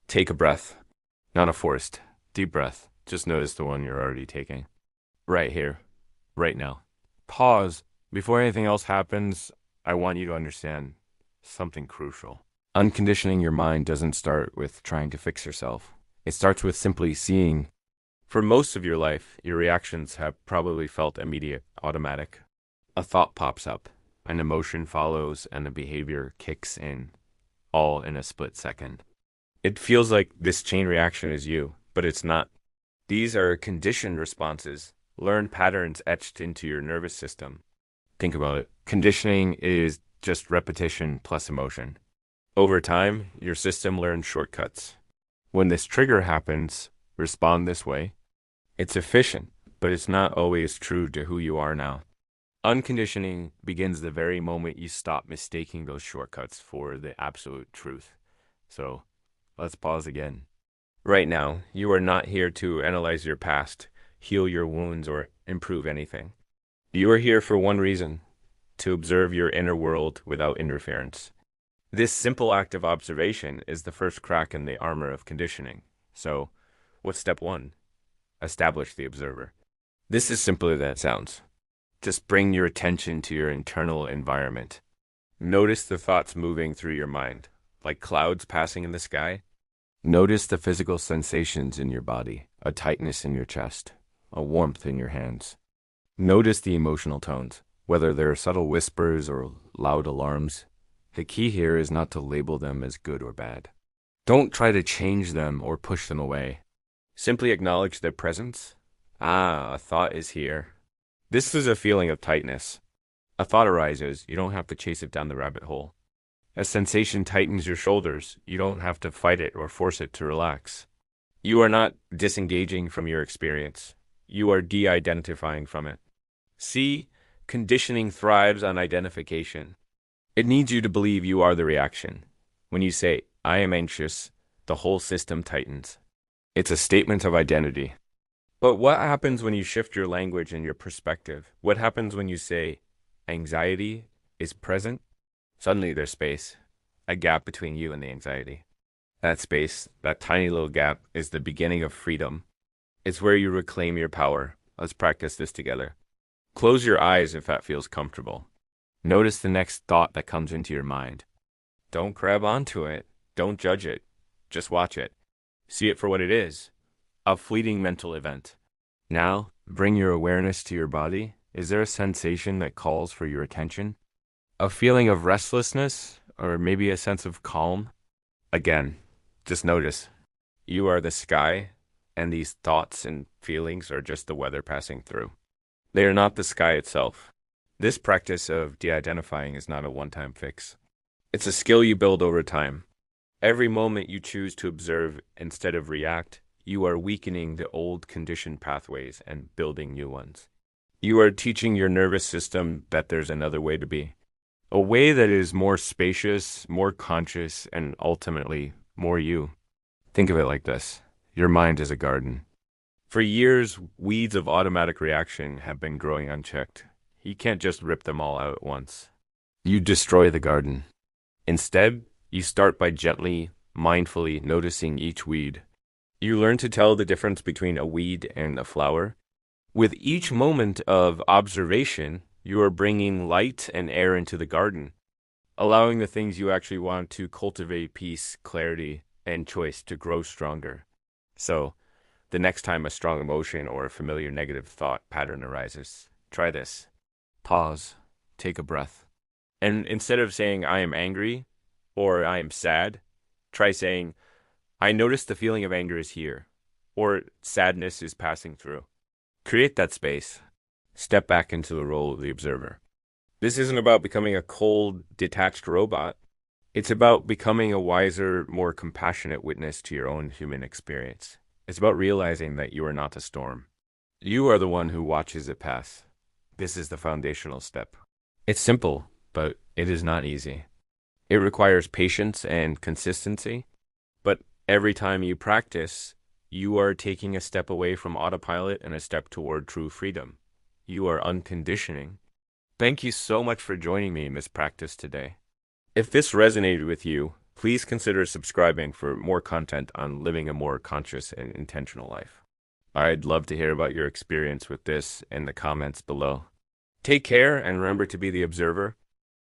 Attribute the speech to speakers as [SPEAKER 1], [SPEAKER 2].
[SPEAKER 1] Take a breath, not a forced, deep breath. Just notice the one you're already taking. Right here, right now. Pause. Before anything else happens, I want you to understand something crucial. Unconditioning your mind doesn't start with trying to fix yourself. It starts with simply seeing. For most of your life, your reactions have probably felt immediate, automatic. A thought pops up, an emotion follows, and a behavior kicks in, all in a split second. It feels like this chain reaction is you, but it's not. These are conditioned responses, learned patterns etched into your nervous system. Think about it. Conditioning is just repetition plus emotion. Over time, your system learns shortcuts. When this trigger happens, respond this way. It's efficient, but it's not always true to who you are now. Unconditioning begins the very moment you stop mistaking those shortcuts for the absolute truth. So, let's pause again. Right now, you are not here to analyze your past, heal your wounds, or improve anything. You are here for one reason: to observe your inner world without interference. This simple act of observation is the first crack in the armor of conditioning. So, what's step one? Establish the observer. This is simpler than it sounds. Just bring your attention to your internal environment. Notice the thoughts moving through your mind, like clouds passing in the sky. Notice the physical sensations in your body, a tightness in your chest, a warmth in your hands. Notice the emotional tones, whether they're subtle whispers or loud alarms. The key here is not to label them as good or bad. Don't try to change them or push them away. Simply acknowledge their presence. A thought is here. This is a feeling of tightness. A thought arises, you don't have to chase it down the rabbit hole. A sensation tightens your shoulders, you don't have to fight it or force it to relax. You are not disengaging from your experience. You are de-identifying from it. See, conditioning thrives on identification. It needs you to believe you are the reaction. When you say, I am anxious, the whole system tightens. It's a statement of identity. But what happens when you shift your language and your perspective? What happens when you say, anxiety is present? Suddenly there's space, a gap between you and the anxiety. That space, that tiny little gap, is the beginning of freedom. It's where you reclaim your power. Let's practice this together. Close your eyes if that feels comfortable. Notice the next thought that comes into your mind. Don't grab onto it. Don't judge it. Just watch it. See it for what it is. A fleeting mental event. Now, bring your awareness to your body. Is there a sensation that calls for your attention? A feeling of restlessness, or maybe a sense of calm? Again, just notice. You are the sky, and these thoughts and feelings are just the weather passing through. They are not the sky itself. This practice of de-identifying is not a one-time fix. It's a skill you build over time. Every moment you choose to observe instead of react, you are weakening the old conditioned pathways and building new ones. You are teaching your nervous system that there's another way to be. A way that is more spacious, more conscious, and ultimately more you. Think of it like this. Your mind is a garden. For years, weeds of automatic reaction have been growing unchecked. You can't just rip them all out at once. You destroy the garden. Instead, you start by gently, mindfully noticing each weed. You learn to tell the difference between a weed and a flower. With each moment of observation, you are bringing light and air into the garden, allowing the things you actually want to cultivate peace, clarity, and choice to grow stronger. So, the next time a strong emotion or a familiar negative thought pattern arises, try this. Pause, take a breath. And instead of saying, I am angry or I am sad, try saying, I notice the feeling of anger is here, or sadness is passing through. Create that space. Step back into the role of the observer. This isn't about becoming a cold, detached robot. It's about becoming a wiser, more compassionate witness to your own human experience. It's about realizing that you are not the storm. You are the one who watches it pass. This is the foundational step. It's simple, but it is not easy. It requires patience and consistency, but every time you practice, you are taking a step away from autopilot and a step toward true freedom. You are unconditioning. Thank you so much for joining me in this practice today. If this resonated with you, Please consider subscribing for more content on living a more conscious and intentional life. I'd love to hear about your experience with this in the comments below. Take care and remember to be the observer,